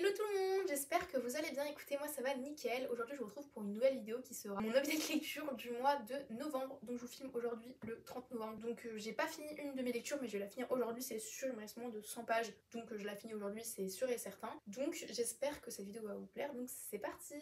Hello tout le monde, j'espère que vous allez bien. Écoutez, moi ça va nickel. Aujourd'hui je vous retrouve pour une nouvelle vidéo qui sera mon update lecture du mois de novembre. Donc je vous filme aujourd'hui le 30 novembre. Donc j'ai pas fini une de mes lectures mais je vais la finir aujourd'hui, c'est sûr. Il me reste moins de 100 pages, donc je la finis aujourd'hui, c'est sûr et certain. Donc j'espère que cette vidéo va vous plaire, donc c'est parti.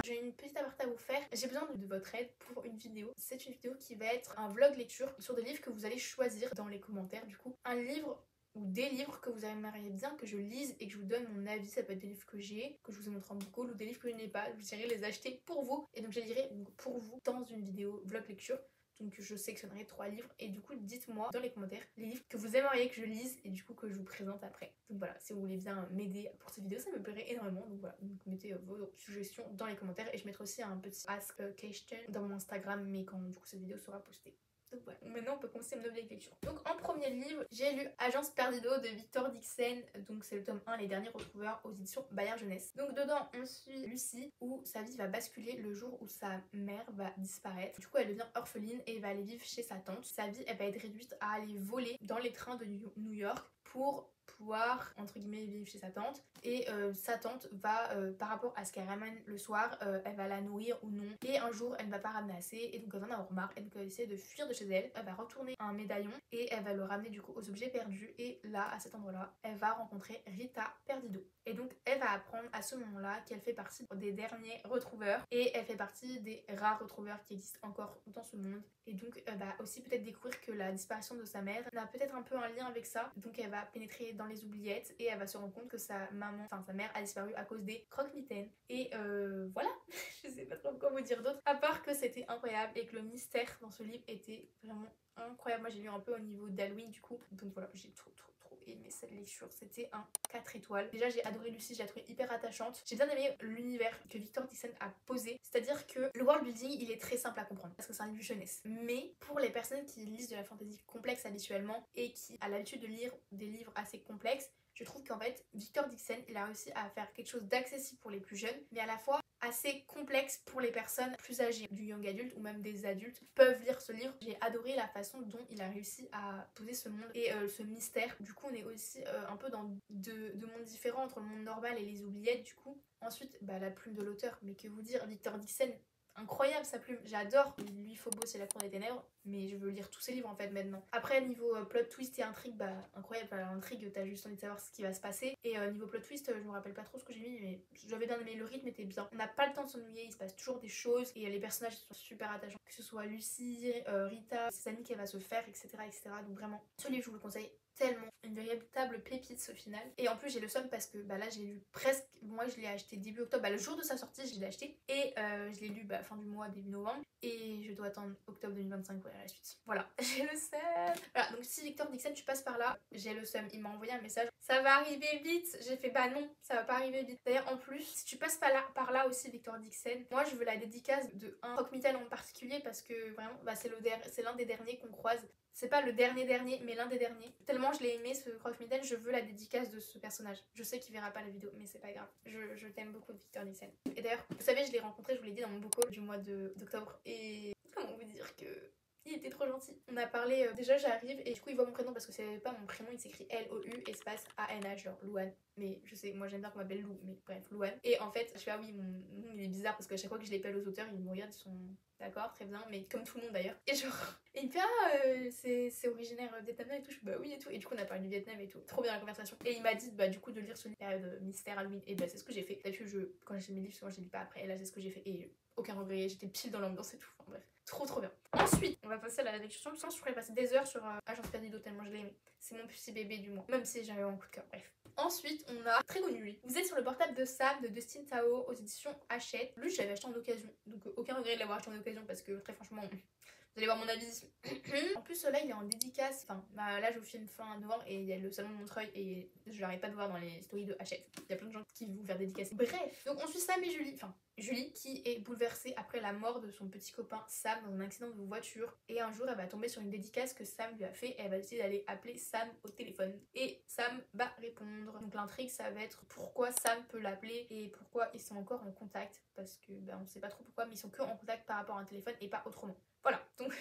J'ai une petite aparté à vous faire, j'ai besoin de votre aide pour une vidéo. C'est une vidéo qui va être un vlog lecture sur des livres que vous allez choisir dans les commentaires. Du coup, un livre ou des livres que vous aimeriez bien que je lise et que je vous donne mon avis. Ça peut être des livres que j'ai, que je vous ai montré en book haul, ou des livres que je n'ai pas. Je dirais les acheter pour vous et donc je les lirai pour vous dans une vidéo vlog lecture. Donc je sélectionnerai 3 livres et du coup dites-moi dans les commentaires les livres que vous aimeriez que je lise et du coup que je vous présente après. Donc voilà, si vous voulez bien m'aider pour cette vidéo, ça me plairait énormément. Donc voilà, donc mettez vos suggestions dans les commentaires et je mettrai aussi un petit ask question dans mon Instagram mais quand du coup cette vidéo sera postée. Donc voilà, maintenant on peut commencer mon update lecture. Donc en premier livre, j'ai lu Agence Perdido de Victor Dixon. Donc c'est le tome 1, Les Derniers Retrouveurs aux éditions Bayard Jeunesse. Donc dedans on suit Lucie où sa vie va basculer le jour où sa mère va disparaître. Du coup elle devient orpheline et va aller vivre chez sa tante. Sa vie elle va être réduite à aller voler dans les trains de New York pour pouvoir entre guillemets vivre chez sa tante et sa tante va par rapport à ce qu'elle ramène le soir elle va la nourrir ou non et un jour elle ne va pas ramener assez et donc elle va en avoir marre et donc elle va essayer de fuir de chez elle. Elle va retourner un médaillon et elle va le ramener du coup aux objets perdus et là à cet endroit là elle va rencontrer Rita Perdido et donc elle va apprendre à ce moment là qu'elle fait partie des derniers retrouveurs et elle fait partie des rares retrouveurs qui existent encore dans ce monde et donc elle va aussi peut-être découvrir que la disparition de sa mère a peut-être un peu un lien avec ça. Donc elle va pénétrer dans les oubliettes et elle va se rendre compte que sa mère a disparu à cause des croque-mitaines et voilà. Je sais pas trop quoi vous dire d'autre à part que c'était incroyable et que le mystère dans ce livre était vraiment incroyable. Moi j'ai lu un peu au niveau d'Halloween du coup, donc voilà, j'ai trop aimé cette lecture. C'était un 4 étoiles. Déjà j'ai adoré Lucie, je la trouvée hyper attachante. J'ai bien aimé l'univers que Victor Dixon a posé, c'est-à-dire que le world building il est très simple à comprendre parce que c'est un livre jeunesse, mais pour les personnes qui lisent de la fantasy complexe habituellement et qui a l'habitude de lire des livres assez complexes, je trouve qu'en fait Victor Dixon il a réussi à faire quelque chose d'accessible pour les plus jeunes mais à la fois assez complexe pour les personnes plus âgées, du young adulte ou même des adultes peuvent lire ce livre. J'ai adoré la façon dont il a réussi à poser ce monde et ce mystère. Du coup on est aussi un peu dans deux mondes différents entre le monde normal et les oubliettes du coup. Ensuite la plume de l'auteur, mais que vous dire, Victor Dixon, incroyable sa plume, j'adore. Lui Phobos et la Cour des Ténèbres, mais je veux lire tous ses livres en fait maintenant. Après niveau plot twist et intrigue, incroyable, l'intrigue t'as juste envie de savoir ce qui va se passer. Et niveau plot twist, je me rappelle pas trop ce que j'ai mis mais j'avais bien aimé, le rythme était bien. On n'a pas le temps de s'ennuyer, il se passe toujours des choses et les personnages sont super attachants. Que ce soit Lucie, Rita, ses amis qu'elle va se faire, etc. Donc vraiment, ce livre je vous le conseille tellement, une véritable pépite au final. Et en plus j'ai le somme parce que là j'ai lu presque, moi je l'ai acheté début octobre, le jour de sa sortie je l'ai acheté et je l'ai lu fin du mois, début novembre et je dois attendre octobre 2025 pour la suite. Voilà, j'ai le seum. Voilà, donc si Victor Dixon tu passes par là, j'ai le seum, il m'a envoyé un message, ça va arriver vite. J'ai fait non, ça va pas arriver vite. D'ailleurs en plus, si tu passes par là aussi Victor Dixon, moi je veux la dédicace de un croque-mitaine en particulier parce que vraiment c'est l'un des derniers qu'on croise. C'est pas le dernier mais l'un des derniers. Tellement je l'ai aimé ce croque-mitaine, je veux la dédicace de ce personnage. Je sais qu'il verra pas la vidéo mais c'est pas grave. Je t'aime beaucoup Victor Dixon. Et d'ailleurs, vous savez, je l'ai rencontré, je vous l'ai dit dans mon book haul du mois d'octobre et comment vous dire que il était trop gentil. On a parlé, déjà j'arrive et du coup il voit mon prénom parce que c'est pas mon prénom, il s'écrit L-O-U espace A-N-H genre Louane. Mais je sais, moi j'aime bien qu'on m'appelle Lou, mais bref, Louane. Et en fait, je fais oui, mon nom il est bizarre parce qu'à chaque fois que je l'appelle aux auteurs, ils me regardent, ils sont d'accord, très bien, mais comme tout le monde d'ailleurs. Et genre, et il me fait c'est originaire vietnamien et tout, je fais oui et tout. Et du coup on a parlé du Vietnam et tout, trop bien la conversation. Et il m'a dit du coup de lire ce livre période mystère Halloween. Et c'est ce que j'ai fait. D'habitude quand j'ai mes livres, souvent je les lis pas après. Et là c'est ce que j'ai fait. Et aucun regret, j'étais pile dans l'ambiance et tout. Enfin bref, trop bien. Ensuite, on va passer à la lecture. Je pense que je pourrais passer des heures sur Agence Perdido tellement je l'ai aimé. C'est mon petit bébé du mois, même si j'avais un coup de cœur. Bref. Ensuite, on a Très connu lui. Vous êtes sur le portable de Sam de Dustin Tao aux éditions Hachette. Lui, j'avais acheté en occasion, donc aucun regret de l'avoir acheté en occasion parce que très franchement, vous allez voir mon avis. En plus, là, il est en dédicace. Là, je vous filme fin novembre et il y a le salon de Montreuil et je l'arrête pas de voir dans les stories de Hachette. Il y a plein de gens qui vont vous faire dédicacer. Bref, donc on suit Sam et Julie. Julie qui est bouleversée après la mort de son petit copain Sam dans un accident de voiture et un jour elle va tomber sur une dédicace que Sam lui a fait et elle va décider d'aller appeler Sam au téléphone et Sam va répondre. Donc l'intrigue ça va être pourquoi Sam peut l'appeler et pourquoi ils sont encore en contact parce que on sait pas trop pourquoi mais ils sont que en contact par rapport à un téléphone et pas autrement. Voilà, donc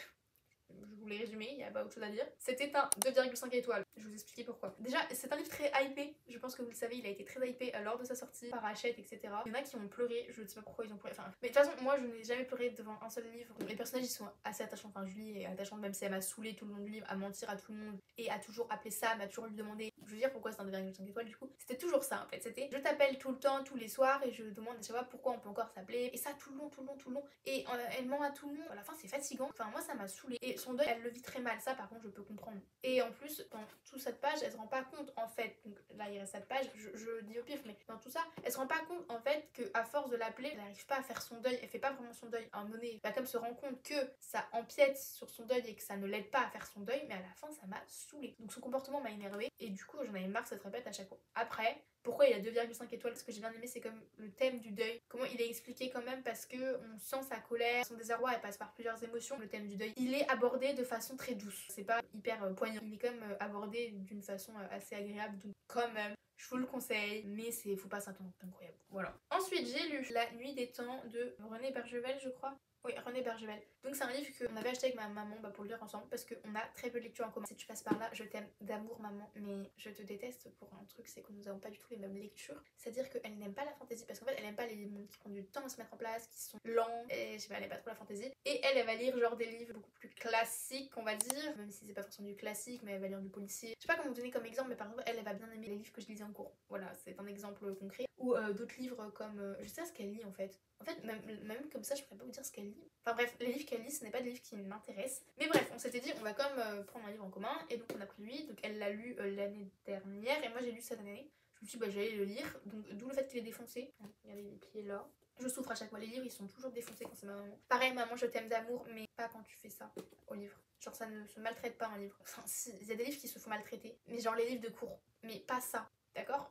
je vous les résumer, il n'y a pas autre chose à dire. C'était un 2,5 étoiles, je vais vous expliquer pourquoi. Déjà, c'est un livre très hypé, je pense que vous le savez, il a été très hypé lors de sa sortie, par Hachette, etc. Il y en a qui ont pleuré, je ne sais pas pourquoi ils ont pleuré, enfin... Mais de toute façon, moi je n'ai jamais pleuré devant un seul livre. Les personnages ils sont assez attachants, enfin Julie est attachante même si elle m'a saoulée tout le long du livre, à mentir à tout le monde et à toujours appeler Sam, à toujours lui demander, je veux dire pourquoi c'est un 2,5 étoiles du coup. C'était toujours ça en fait, c'était je t'appelle tout le temps, tous les soirs et je demande à chaque fois pourquoi on peut encore s'appeler, et ça tout le long, tout le long, tout le long, et elle ment à tout le monde, à la fin c'est fatigant, enfin moi ça m'a saoulée, et son deuil elle le vit très mal, ça par contre je peux comprendre. Et en plus dans toute cette page elle se rend pas compte en fait, donc là il reste cette page, je dis au pif, mais dans tout ça elle se rend pas compte en fait que à force de l'appeler elle n'arrive pas à faire son deuil, elle fait pas vraiment son deuil. À un moment donné elle va comme se rendre compte que ça empiète sur son deuil et que ça ne l'aide pas à faire son deuil, mais à la fin ça m'a saoulée. Donc son comportement m'a énervée et du coup j'en avais marre que ça se répète à chaque fois. Après, pourquoi il y a 2,5 étoiles? Ce que j'ai bien aimé c'est comme le thème du deuil, comment il est expliqué quand même, parce que on sent sa colère, son désarroi, elle passe par plusieurs émotions. Le thème du deuil, il est abordé de façon très douce, c'est pas hyper poignant, il est comme abordé d'une façon assez agréable, donc quand même je vous le conseille, mais faut pas s'attendre incroyable. Voilà. Ensuite j'ai lu La Nuit des Temps de René Bergevelle je crois. Oui, René Bergevelle. Donc c'est un livre qu'on avait acheté avec ma maman pour le lire ensemble parce qu'on a très peu de lectures en commun. Si tu passes par là, je t'aime d'amour maman, mais je te déteste pour un truc, c'est que nous n'avons pas du tout les mêmes lectures. C'est-à-dire qu'elle n'aime pas la fantaisie parce qu'en fait elle n'aime pas les livres qui prennent du temps à se mettre en place, qui sont lents, et je sais pas, elle n'aime pas trop la fantaisie. Et elle va lire genre des livres beaucoup plus classiques on va dire, même si c'est pas forcément du classique, mais elle va lire du policier. Je sais pas comment vous donner comme exemple, mais par exemple elle va bien aimer les livres que je lisais en cours. Voilà, c'est un exemple concret. Ou d'autres livres comme... je sais pas ce qu'elle lit en fait. En fait, même comme ça, je pourrais pas vous dire ce qu'elle lit. Enfin bref, les livres qu'elle lit, ce n'est pas des livres qui m'intéressent. Mais bref, on s'était dit, on va quand même prendre un livre en commun. Et donc on a pris lui. Donc elle l'a lu l'année dernière et moi j'ai lu cette année. Je me suis dit, bah j'allais le lire. Donc d'où le fait qu'il est défoncé. Regardez les pieds là. Je souffre à chaque fois. Les livres, ils sont toujours défoncés quand c'est ma maman. Pareil, maman, je t'aime d'amour, mais pas quand tu fais ça au livre. Genre ça ne se maltraite pas un livre. Enfin si, il y a des livres qui se font maltraiter. Mais genre les livres de cours. Mais pas ça. D'accord?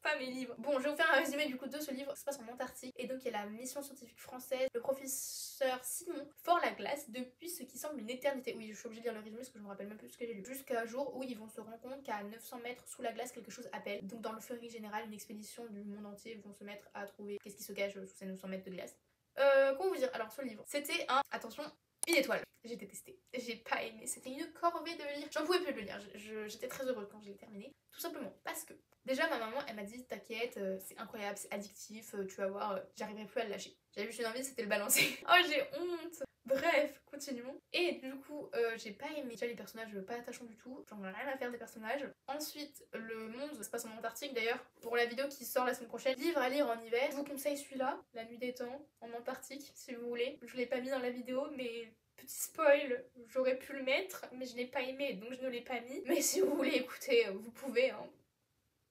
Pas mes livres. Bon, je vais vous faire un résumé du coup de ce livre. Ça se passe en Antarctique et donc il y a la mission scientifique française. Le professeur Simon ford la glace depuis ce qui semble une éternité. Oui, je suis obligée de lire le résumé parce que je me rappelle même plus ce que j'ai lu. Jusqu'à un jour où ils vont se rendre compte qu'à 900 mètres sous la glace, quelque chose appelle. Donc dans l'euphorie générale, une expédition du monde entier vont se mettre à trouver qu'est-ce qui se cache sous ces 900 mètres de glace. Comment vous dire? Alors ce livre, c'était un... Attention, une étoile. J'ai détesté. J'ai pas aimé. C'était une corvée de le lire. J'en pouvais plus de le lire. J'étais très heureuse quand je l'ai terminé. Tout simplement parce que déjà ma maman elle m'a dit t'inquiète, c'est incroyable, c'est addictif, tu vas voir, j'arriverai plus à le lâcher. J'avais juste une envie, c'était le balancer. Oh j'ai honte. Bref, continuons. Et du coup, j'ai pas aimé déjà les personnages, pas attachants du tout. J'en ai rien à faire des personnages. Ensuite, le monde, ça se passe en Antarctique d'ailleurs. Pour la vidéo qui sort la semaine prochaine, livre à lire en hiver. Je vous conseille celui-là, La Nuit des Temps, en Antarctique, si vous voulez. Je l'ai pas mis dans la vidéo, mais... Petit spoil, j'aurais pu le mettre, mais je n'ai pas aimé, donc je ne l'ai pas mis. Mais si vous voulez écouter, vous pouvez, hein.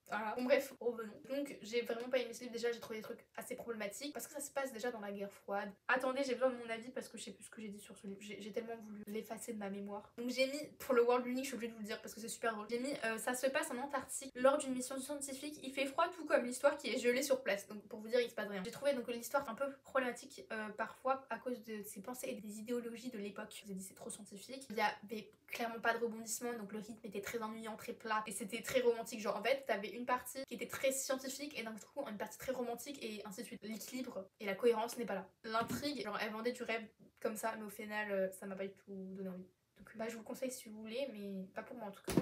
Voilà. Bon bref, revenons. Donc j'ai vraiment pas aimé ce livre, déjà j'ai trouvé des trucs assez problématiques parce que ça se passe déjà dans la guerre froide. Attendez, j'ai besoin de mon avis parce que je sais plus ce que j'ai dit sur ce livre, j'ai tellement voulu l'effacer de ma mémoire. Donc j'ai mis, pour le World Unique, je suis obligée de vous le dire parce que c'est super drôle, j'ai mis ça se passe en Antarctique lors d'une mission scientifique, il fait froid tout comme l'histoire qui est gelée sur place, donc pour vous dire il se passe rien. J'ai trouvé donc l'histoire un peu problématique parfois à cause de ses pensées et des idéologies de l'époque. Je vous ai dit c'est trop scientifique, il y avait clairement pas de rebondissement donc le rythme était très ennuyant, très plat et c'était très romantique, genre en fait t'avais une partie qui était très scientifique et d'un coup une partie très romantique et ainsi de suite. L'équilibre et la cohérence n'est pas là. L'intrigue, genre elle vendait du rêve comme ça mais au final ça m'a pas du tout donné envie. Donc bah je vous le conseille si vous voulez mais pas pour moi en tout cas.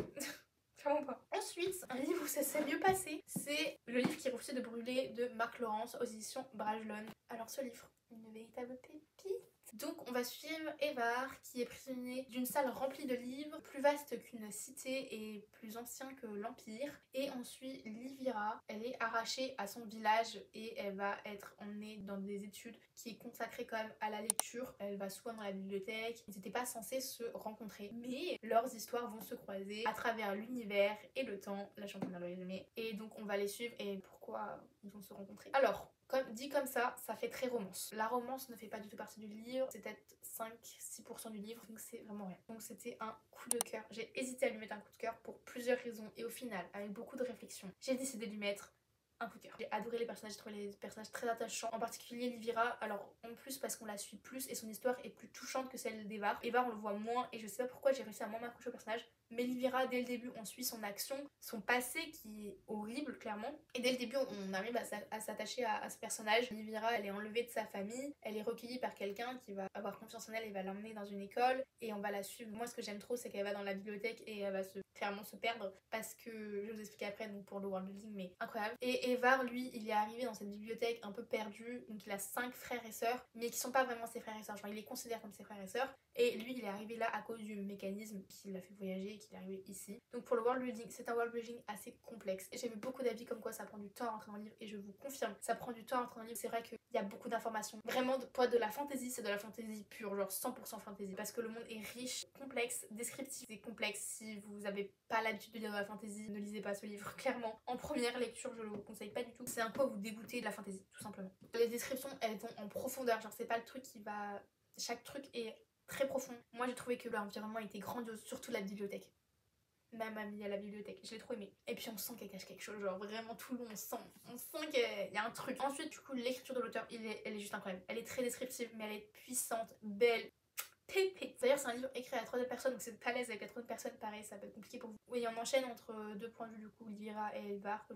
Vraiment pas. Ensuite, un livre où ça s'est mieux passé, c'est le livre qui refusait de brûler de Marc Laurence aux éditions Bragelonne. Alors ce livre, une véritable pépite. Donc on va suivre Évar qui est prisonnier d'une salle remplie de livres, plus vaste qu'une cité et plus ancien que l'Empire. Et on suit Livira, elle est arrachée à son village et elle va être emmenée dans des études qui est consacrée quand même à la lecture. Elle va souvent dans la bibliothèque, ils n'étaient pas censés se rencontrer. Mais leurs histoires vont se croiser à travers l'univers et le temps, là je suis en train de faire le résumé. Et donc on va les suivre et pourquoi ils vont se rencontrer. Alors, dit comme ça fait très romance. La romance ne fait pas du tout partie du livre, c'est peut-être 5-6% du livre, donc c'est vraiment rien. Donc c'était un coup de cœur. J'ai hésité à lui mettre un coup de cœur pour plusieurs raisons et au final, avec beaucoup de réflexion, j'ai décidé de lui mettre un coup de cœur. J'ai adoré les personnages, j'ai trouvé les personnages très attachants, en particulier Livira, alors en plus parce qu'on la suit plus et son histoire est plus touchante que celle d'Évar. Évar on le voit moins et je sais pas pourquoi j'ai réussi à moins m'accrocher au personnage, Mais Livira, dès le début, on suit son action, son passé qui est horrible, clairement. Et dès le début, on arrive à s'attacher à ce personnage. Livira, elle est enlevée de sa famille, elle est recueillie par quelqu'un qui va avoir confiance en elle et va l'emmener dans une école. Et on va la suivre. Moi, ce que j'aime trop, c'est qu'elle va dans la bibliothèque et elle va clairement se perdre parce que, je vais vous expliquer après donc pour le world building, mais incroyable. Et Evar, lui, il est arrivé dans cette bibliothèque un peu perdu. Donc il a 5 frères et sœurs, mais qui sont pas vraiment ses frères et sœurs. Genre, il les considère comme ses frères et sœurs. Et lui, il est arrivé là à cause du mécanisme qui l'a fait voyager et qu'il est arrivé ici. Donc pour le world building, c'est un world building assez complexe. Et j'ai vu beaucoup d'avis comme quoi ça prend du temps à rentrer dans le livre et je vous confirme, ça prend du temps à rentrer dans le livre. C'est vrai qu'il y a beaucoup d'informations. Vraiment, pour de la fantasy, c'est de la fantasy pure, genre 100% fantasy. Parce que le monde est riche, complexe, descriptif et complexe. Si vous avez pas l'habitude de lire de la fantasy, ne lisez pas ce livre, clairement. En première lecture, je le conseille pas du tout. C'est un peu vous dégoûter de la fantasy, tout simplement. Les descriptions, elles vont en profondeur, genre c'est pas le truc qui va... Chaque truc est très profond. Moi j'ai trouvé que l'environnement était grandiose, surtout la bibliothèque. Ma mamie à la bibliothèque, je l'ai trop aimé. Et puis on sent qu'elle cache quelque chose, genre vraiment tout le long on sent qu'il y a un truc. Ensuite du coup l'écriture de l'auteur, elle est juste incroyable. Elle est très descriptive mais elle est puissante, belle. Pépé. D'ailleurs c'est un livre écrit à la troisième personne, donc c'est pas à l'aise avec la troisième personne, pareil ça peut être compliqué pour vous. Oui, on enchaîne entre deux points de vue du coup, Livira et Evar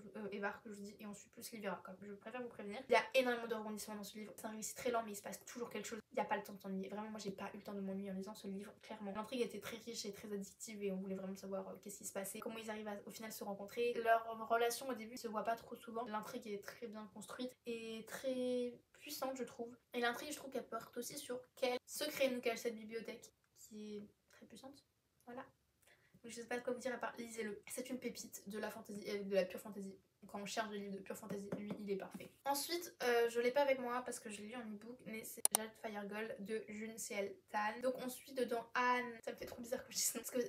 que je dis, et ensuite plus Livira, comme je préfère vous prévenir. Il y a énormément de rebondissements dans ce livre, c'est un récit très lent mais il se passe toujours quelque chose, il n'y a pas le temps de s'ennuyer. Vraiment moi j'ai pas eu le temps de m'ennuyer en lisant ce livre, clairement. L'intrigue était très riche et très addictive et on voulait vraiment savoir qu'est-ce qui se passait, comment ils arrivent à au final se rencontrer. Leur relation au début se voit pas trop souvent, l'intrigue est très bien construite et très puissante je trouve. Et l'intrigue je trouve qu'elle porte aussi sur quel secret nous cache cette bibliothèque qui est très puissante. Voilà. Donc je sais pas quoi vous dire à part lisez-le. C'est une pépite de la fantasy, de la pure fantasy. Quand on cherche des livres de pure fantasy, lui il est parfait. Ensuite, je l'ai pas avec moi parce que je l'ai lu en ebook, mais c'est Jade Firegold de June C.L. Tan. Donc on suit dedans Anne, ça me fait trop bizarre que je dise ça parce que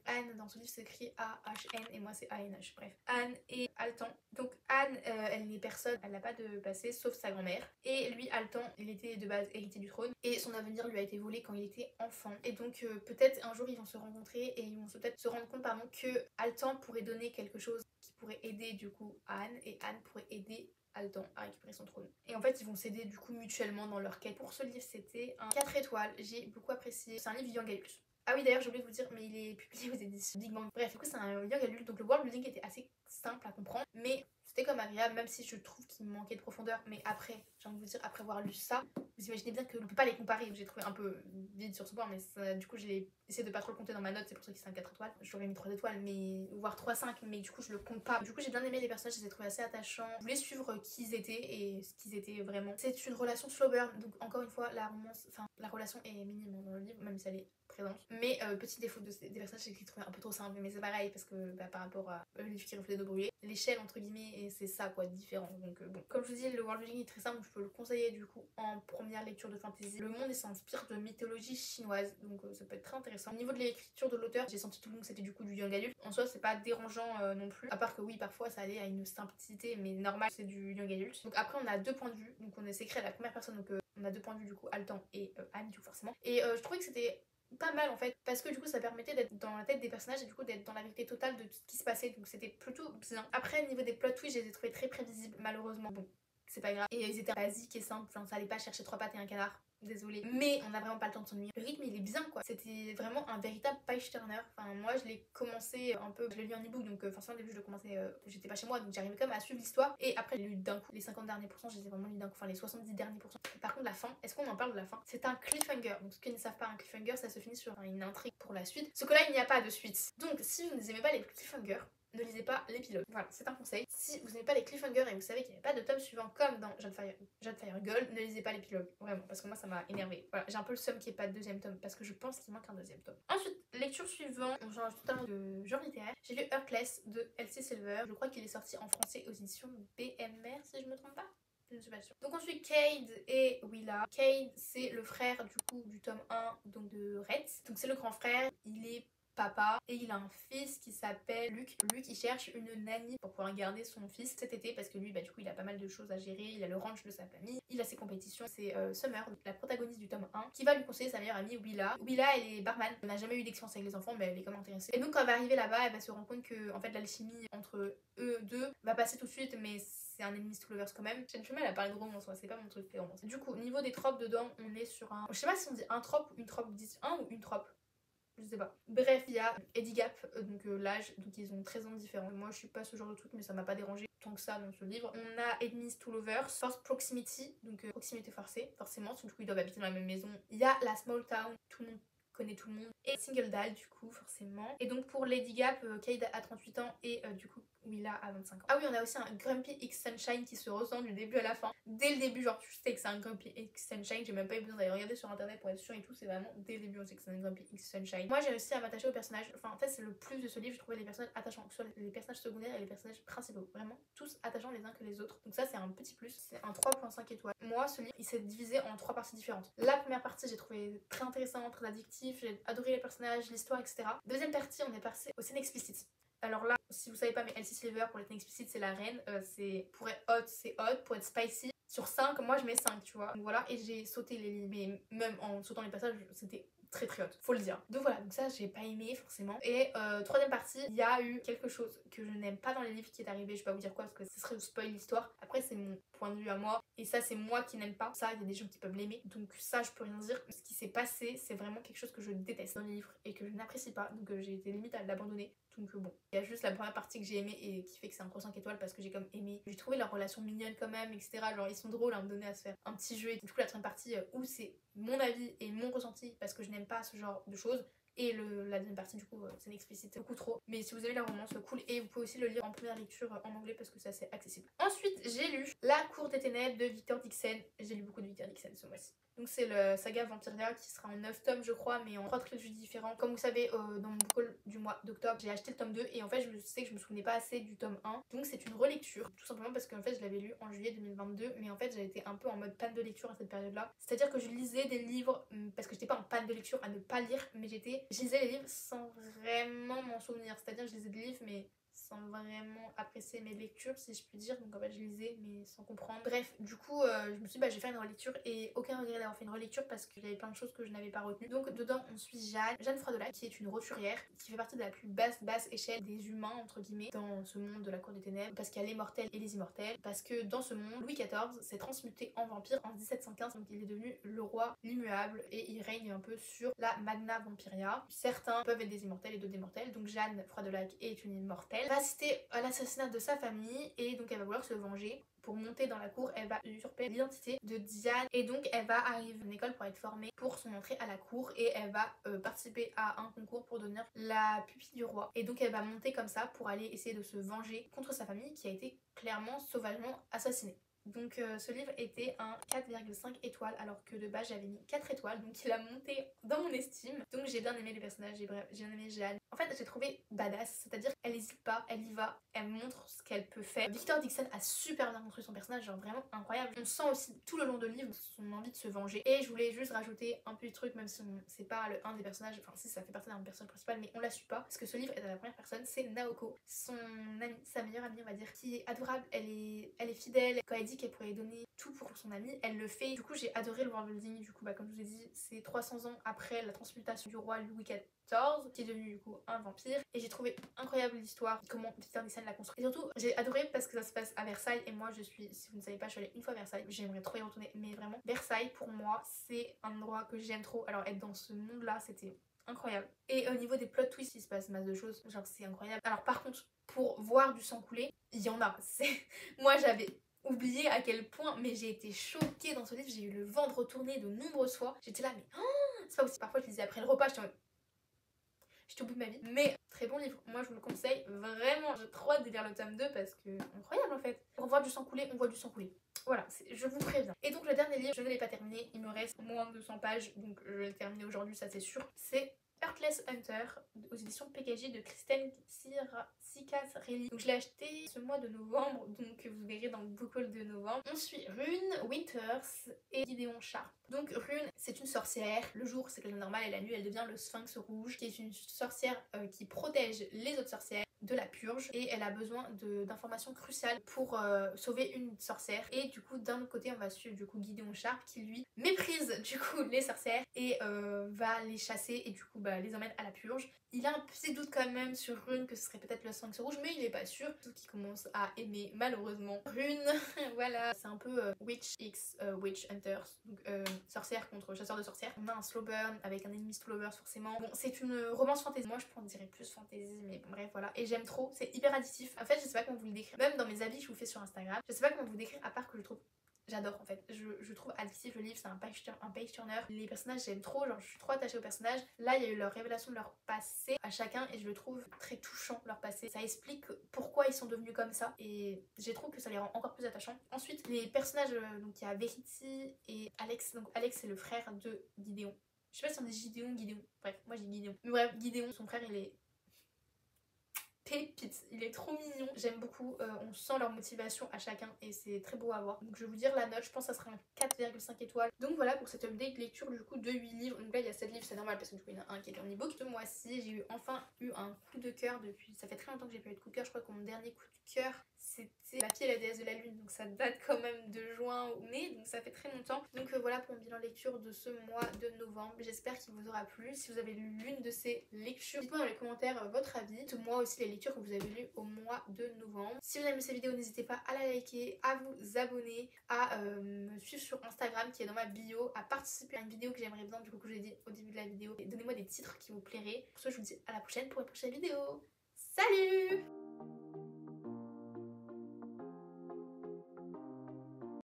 Anne dans ce livre c'est écrit A-H-N et moi c'est A-N-H. Bref, Anne et Altan. Donc Anne, elle n'est personne, elle n'a pas de passé sauf sa grand-mère. Et lui, Altan, il était de base héritier du trône et son avenir lui a été volé quand il était enfant. Et donc peut-être un jour ils vont se rencontrer et ils vont peut-être se rendre compte pardon, que Altan pourrait donner quelque chose qui pourrait aider du coup Anne et Anne pourrait aider Altan à récupérer son trône. Et en fait ils vont s'aider du coup mutuellement dans leur quête. Pour ce livre c'était un 4 étoiles, j'ai beaucoup apprécié. C'est un livre young adult. Ah oui d'ailleurs j'ai oublié de vous dire mais il est publié aux éditions Big Bang. Bref du coup c'est un young adult donc le world building était assez simple à comprendre mais c'était comme agréable même si je trouve qu'il manquait de profondeur. Mais après j'ai envie de vous dire après avoir lu ça vous imaginez bien qu'on ne peut pas les comparer. J'ai trouvé un peu vide sur ce point mais ça, du coup j'ai essayé de pas trop le compter dans ma note, c'est pour ça qu'il c'est un 4 étoiles. J'aurais mis 3 étoiles mais voire 3,5 mais du coup je le compte pas. Du coup j'ai bien aimé les personnages, je les ai trouvés assez attachants. Je voulais suivre qui ils étaient et ce qu'ils étaient vraiment. C'est une relation slow burn donc encore une fois la romance, enfin la relation est minime dans le livre même si elle est présente. Mais petit défaut des personnages c'est qu'ils trouvaient un peu trop simple mais c'est pareil parce que par rapport à le livre qui reflète de brûler, l'échelle entre guillemets et c'est ça quoi différent. Donc bon comme je vous dis le world building est très simple donc je peux le conseiller du coup en première lecture de fantasy. Le monde s'inspire de mythologie chinoise donc ça peut être très intéressant. Au niveau de l'écriture de l'auteur j'ai senti tout le long que c'était du coup du young adult. En soi c'est pas dérangeant non plus à part que oui parfois ça allait à une simplicité mais normal c'est du young adult. Donc après on a deux points de vue donc on est s'écrit à la première personne donc on a deux points de vue du coup Altan et Anne du coup forcément et je trouvais que c'était pas mal en fait parce que du coup ça permettait d'être dans la tête des personnages et du coup d'être dans la vérité totale de tout ce qui se passait donc c'était plutôt bien. Après au niveau des plot twists je les ai trouvés très prévisibles malheureusement bon c'est pas grave et ils étaient basiques et simples, enfin, ça allait pas chercher 3 pattes et un canard. Désolée, mais on a vraiment pas le temps de s'ennuyer. Le rythme il est bien quoi, c'était vraiment un véritable page turner. Enfin moi je l'ai commencé un peu, je l'ai lu en ebook donc forcément au début je le commençais, j'étais pas chez moi donc j'arrivais quand même à suivre l'histoire et après j'ai lu d'un coup les 50 derniers pourcents, je les ai vraiment lu d'un coup, enfin les 70 derniers pourcents. Par contre la fin, est-ce qu'on en parle de la fin? C'est un cliffhanger, donc ceux qui ne savent pas un cliffhanger ça se finit sur une intrigue pour la suite, ce que là il n'y a pas de suite. Donc si vous n'aimez pas les cliffhangers, ne lisez pas l'épilogue. Voilà, c'est un conseil. Si vous n'aimez pas les cliffhangers et vous savez qu'il n'y a pas de tome suivant comme dans Jade Firegold, ne lisez pas l'épilogue. Vraiment, parce que moi ça m'a énervé. Voilà, j'ai un peu le seum qu'il n'y ait pas de deuxième tome parce que je pense qu'il manque un deuxième tome. Ensuite, lecture suivante, on change totalement de genre littéraire. J'ai lu Heartless de Elsie Silver. Je crois qu'il est sorti en français aux éditions BMR si je me trompe pas. Je ne suis pas sûre. Donc on suit Cade et Willa. Cade c'est le frère du coup du tome 1 donc de Reds. Donc c'est le grand frère, il est papa et il a un fils qui s'appelle Luc. Luc il cherche une nanny pour pouvoir garder son fils cet été parce que lui bah du coup il a pas mal de choses à gérer, il a le ranch de sa famille, il a ses compétitions. C'est Summer, la protagoniste du tome 1 qui va lui conseiller sa meilleure amie Willa. Willa elle est barman, elle n'a jamais eu d'expérience avec les enfants mais elle est comme intéressée. Et donc quand elle va arriver là-bas elle va se rendre compte que en fait l'alchimie entre eux deux va passer tout de suite mais c'est un enemies to lovers quand même. J'ai du mal à parler de romance, c'est pas mon truc les romances. Du coup, au niveau des tropes dedans, on est sur un... Je sais pas si on dit un trope ou une trope, un ou une trope. je sais pas. Bref, il y a Eddie Gap, donc l'âge, donc ils ont 13 ans de différence. Moi je suis pas ce genre de truc, mais ça m'a pas dérangé tant que ça dans ce livre. On a Enemies to Lovers, Forced Proximity, donc proximité forcée, forcément, du coup ils doivent habiter dans la même maison. Il y a la Small Town, tout le monde connaît tout le monde, et Single Dad du coup forcément. Et donc pour Lady Gap, Cade a 38 ans et du coup Willa a 25 ans. Ah oui, on a aussi un Grumpy X Sunshine qui se ressent du début à la fin. Dès le début, genre tu sais que c'est un Grumpy X Sunshine, j'ai même pas eu besoin d'aller regarder sur internet pour être sûr et tout, c'est vraiment dès le début on sait que c'est un Grumpy X Sunshine. Moi j'ai réussi à m'attacher aux personnages, enfin en fait c'est le plus de ce livre, je trouvais les personnages attachants, que ce soit les personnages secondaires et les personnages principaux, vraiment tous attachants les uns que les autres. Donc ça c'est un petit plus, c'est un 3.5 étoiles. Moi ce livre il s'est divisé en 3 parties différentes. La première partie j'ai trouvé très intéressant, très addictif, j'ai adoré les personnages, l'histoire, etc. Deuxième partie on est passé aux scènes explicites. Alors là, si vous savez pas, mais Elsie Sliver pour les explicite c'est la reine, c'est pour être hot c'est hot, pour être spicy sur 5, moi je mets 5 tu vois. Donc voilà, et j'ai sauté les livres, mais même en sautant les passages c'était très très hot, faut le dire. Donc voilà, donc ça j'ai pas aimé forcément. Et troisième partie, il y a eu quelque chose que je n'aime pas dans les livres qui est arrivé, je vais pas vous dire quoi parce que ce serait vous spoil l'histoire. Après c'est mon point de vue à moi, et ça c'est moi qui n'aime pas ça, il y a des gens qui peuvent l'aimer, donc ça je peux rien dire. Ce qui s'est passé c'est vraiment quelque chose que je déteste dans les livres et que je n'apprécie pas, donc j'ai été limite à l'abandonner. Donc bon, il y a juste la première partie que j'ai aimée et qui fait que c'est un gros 5 étoiles parce que j'ai comme aimé. J'ai trouvé leur relation mignonne quand même, etc. Genre ils sont drôles à un moment donné à se faire un petit jeu. Et du coup la troisième partie où c'est mon avis et mon ressenti parce que je n'aime pas ce genre de choses. Et la deuxième partie du coup c'est explicite beaucoup trop. Mais si vous avez la romance, cool. Et vous pouvez aussi le lire en première lecture en anglais parce que c'est assez accessible. Ensuite j'ai lu La Cour des Ténèbres de Victor Dixon. J'ai lu beaucoup de Victor Dixon ce mois-ci. Donc c'est le saga Vampiria qui sera en 9 tomes je crois, mais en 3 trilogies différents. Comme vous savez dans mon book haul du mois d'octobre j'ai acheté le tome 2 et en fait je sais que je me souvenais pas assez du tome 1. Donc c'est une relecture, tout simplement parce qu'en fait je l'avais lu en juillet 2022, mais en fait j'ai été un peu en mode panne de lecture à cette période là. C'est à dire que je lisais des livres parce que j'étais pas en panne de lecture à ne pas lire, mais je lisais les livres sans vraiment m'en souvenir. C'est à dire que je lisais des livres mais sans vraiment apprécier mes lectures si je puis dire, donc en fait je lisais mais sans comprendre. Bref, du coup je me suis dit bah je vais faire une relecture et aucun regret d'avoir fait une relecture parce qu'il y avait plein de choses que je n'avais pas retenues. Donc dedans on suit Jeanne Froidelac qui est une roturière qui fait partie de la plus basse échelle des humains entre guillemets dans ce monde de la Cour des Ténèbres, parce qu'il y a les mortels et les immortels, parce que dans ce monde Louis XIV s'est transmuté en vampire en 1715, donc il est devenu le roi l'immuable et il règne un peu sur la Magna Vampiria. Certains peuvent être des immortels et d'autres des mortels, donc Jeanne Froidelac est une immortelle, va assister à l'assassinat de sa famille et donc elle va vouloir se venger. Pour monter dans la cour, elle va usurper l'identité de Diane et donc elle va arriver à une école pour être formée pour son entrée à la cour et elle va participer à un concours pour devenir la pupille du roi. Et donc elle va monter comme ça pour aller essayer de se venger contre sa famille qui a été clairement sauvagement assassinée. Donc ce livre était un 4,5 étoiles alors que de base j'avais mis 4 étoiles, donc il a monté dans mon estime. Donc j'ai bien aimé les personnages, j'ai bien aimé Jeanne. En fait j'ai trouvé badass, c'est-à-dire elle hésite pas, elle y va, elle montre ce qu'elle peut faire. Victor Dixon a super bien construit son personnage, genre vraiment incroyable. On sent aussi tout le long de le livre son envie de se venger. Et je voulais juste rajouter un petit truc, même si c'est pas un des personnages, enfin si ça fait partie d'un personnage principal, mais on la suit pas parce que ce livre est à la première personne, c'est Naoko, son amie, sa meilleure amie on va dire, qui est adorable, elle est fidèle. Quand elle dit qu'elle pourrait donner tout pour son amie, elle le fait. Du coup j'ai adoré le world building, du coup bah comme je vous ai dit c'est 300 ans après la transmutation du roi Louis XIV qui est devenu du coup un vampire, et j'ai trouvé incroyable l'histoire, comment Victor Dixon l'a construit. Et surtout j'ai adoré parce que ça se passe à Versailles et moi je suis, si vous ne savez pas, je suis allée une fois à Versailles, j'aimerais trop y retourner, mais vraiment Versailles pour moi c'est un endroit que j'aime trop. Alors être dans ce monde là c'était incroyable. Et au niveau des plot twists il se passe masse de choses, genre c'est incroyable. Alors par contre pour voir du sang couler, il y en a, moi j'avais oublié à quel point, mais j'ai été choquée dans ce livre, j'ai eu le ventre retourné de nombreuses fois, j'étais là mais oh, c'est pas aussi. Parfois je lisais après le repas, j'étais au bout de ma vie, mais très bon livre, moi je vous le conseille vraiment. J'ai trop hâte de lire le tome 2 parce que incroyable en fait. Pour voir du sang couler, on voit du sang couler. Voilà, je vous préviens. Et donc le dernier livre, je ne l'ai pas terminé, il me reste moins de 200 pages, donc je vais le terminer aujourd'hui, ça c'est sûr. C'est Heartless Hunter aux éditions PKJ de Kristen Ciccarelli. Donc je l'ai acheté ce mois de novembre, donc vous verrez dans le book haul de novembre. On suit Rune Winters et Gideon Sharp. Donc Rune c'est une sorcière, le jour c'est quelqu'un de normal et la nuit elle devient le Sphinx rouge, qui est une sorcière qui protège les autres sorcières. de la purge et elle a besoin d'informations cruciales pour sauver une sorcière. Et du coup d'un autre côté on va suivre du coup Gideon Sharp qui lui méprise du coup les sorcières et va les chasser et du coup les emmène à la purge. Il a un petit doute quand même sur Rune que ce serait peut-être le Sphinx rouge, mais il est pas sûr. Tout qui commence à aimer malheureusement Rune. Voilà, c'est un peu Witch x Witch Hunters, donc sorcière contre chasseur de sorcières. On a un slow burn avec un ennemi slow burn forcément. Bon, c'est une romance fantasy. Moi je dirais plus fantasy, mais bon, bref voilà. Et j'aime trop, c'est hyper addictif. En fait je sais pas comment vous le décrire. Même dans mes avis que je vous fais sur Instagram, je sais pas comment vous décrire à part que je trouve. J'adore en fait, je trouve addictif le livre, c'est un page turner. Les personnages j'aime trop, genre je suis trop attachée aux personnages. Là il y a eu leur révélation de leur passé à chacun et je le trouve très touchant leur passé. Ça explique pourquoi ils sont devenus comme ça et j'ai trouvé que ça les rend encore plus attachants. Ensuite les personnages, donc il y a Verity et Alex. Donc Alex c'est le frère de Gideon. Je sais pas si on dit Gideon. Bref, moi j'ai Gideon. Mais bref, Gideon, son frère il est pépite, il est trop mignon, j'aime beaucoup, on sent leur motivation à chacun et c'est très beau à voir. Donc je vais vous dire la note, je pense que ça sera un 4,5 étoiles. Donc voilà pour cette update lecture du coup de 8 livres. Donc là il y a 7 livres, c'est normal parce que du coup il y en a un qui est en e-book. Ce mois-ci j'ai enfin eu un coup de cœur depuis, ça fait très longtemps que j'ai pas eu de coup de cœur. Je crois que mon dernier coup de cœur c'était La fille et la déesse de la lune, donc ça date quand même de juin ou mai, donc ça fait très longtemps. Donc voilà pour mon bilan lecture de ce mois de novembre, j'espère qu'il vous aura plu. Si vous avez lu l'une de ces lectures, dites-moi dans les commentaires votre avis. Dites-moi aussi les lectures que vous avez lues au mois de novembre. Si vous avez aimé cette vidéo, n'hésitez pas à la liker, à vous abonner, à me suivre sur Instagram qui est dans ma bio, à participer à une vidéo que j'aimerais bien, du coup que j'ai dit au début de la vidéo. Et donnez-moi des titres qui vous plairaient. Pour ce je vous dis à la prochaine pour une prochaine vidéo. Salut!